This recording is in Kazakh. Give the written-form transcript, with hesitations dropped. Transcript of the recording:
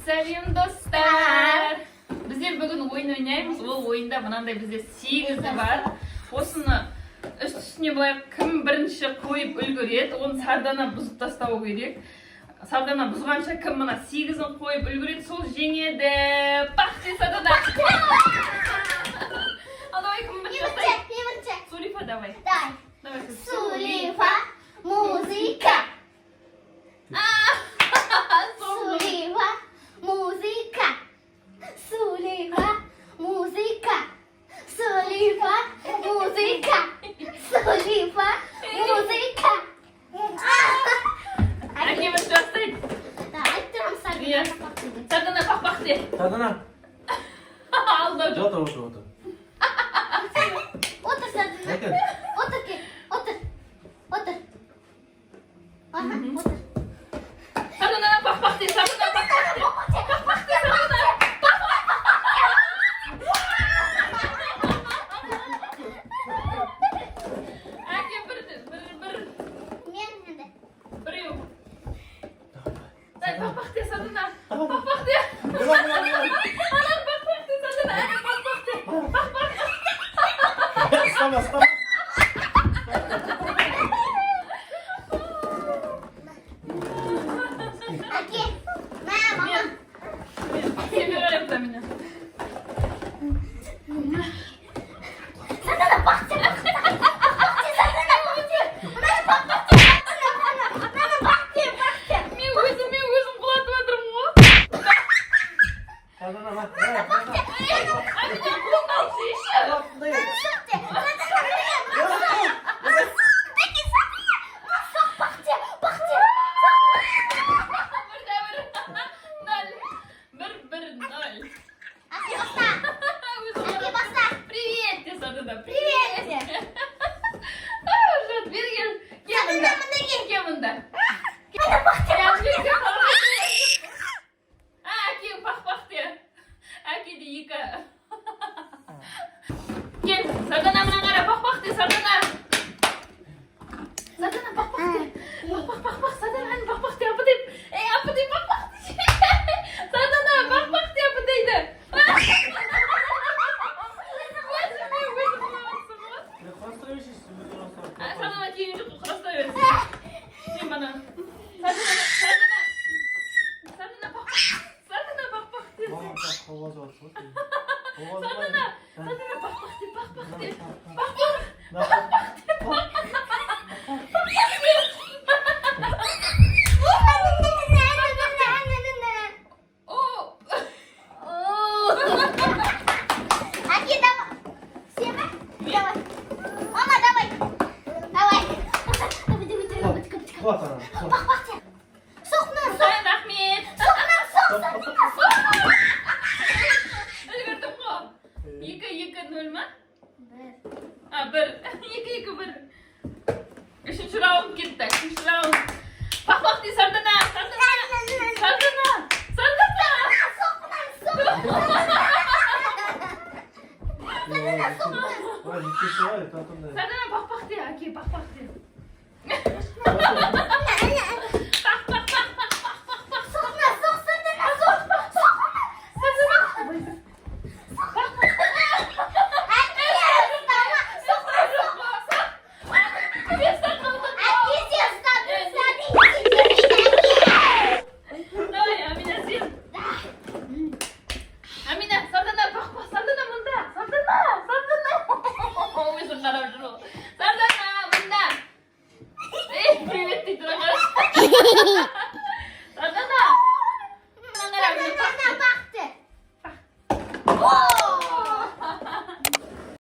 Сәлем достар. Біздер бүгін ойын ойнаймыз. Ол ойында мынандай бізде 8 бар. Осыны үстіне былай кім бірінші қойып үлгереді, оны Сардана бұзып тастау керек. Сардана бұзғанша кім мына 8-ін қойып үлгереді, сол жеңеді. Бақсы Сардана. Ал давай кім бірінші жасайды? Сулифа давай. Давай. Сулифа, музыка. Сулифа, музыка. Сулифа, музыка. Сулифа, музыка. Сулифа, музыка. Әке бірінші жасайды. Айттырам Сардана бақ де. Сардана. Алда жоқ. Отыр. Отыр, Сардана. Отыр ке. Отыр. Ага, отыр. Сардана бақ де. Сардана бақ де. Әке бір. Мен енді. Біреу. Бақ де Сардана. Бақ де. Анан бақ де Сардана. Әне бақ де. Стама. Әке, мама. Сені қарап та мене. Сардана бақ де. Мен өзім құлатып жатырмын ғой. Сардана бak. Әне қолыңды алшы еші. Привет, де Сардана. Привет. Жат, бері кел. Кел мұнда. Әке бақ де. Әке де екі. Кел, Сардана мына қара, бақ де, Сардана. Сардана бақ де. Бақ, Сардана әне бақ де, апы деп. Апы деп, бақ де. Сардана бақ де, апы дейді. Сардана кейін жүр, құрастай берсін. Сен бана. Сардана бақ де. Сардана бақ де. Аки, давай. Сема, давай. Мама, давай. Давай. Бақ де. Соқнан, Рахмет. Үлгірдім ғой. 2-2-0 ма? Бір. 2-2-1. Үшінші раунд кетті. Үшінші раунд. Бақ де Сардана. Сардана бақ де. Әке бақ де. Давай, Амина, сен. Амина, Сардана бақ, Сардана мұнда. Сардана. Өзің қарап жүр ол. Сардана, мұнда. Привет дейді, қарашы.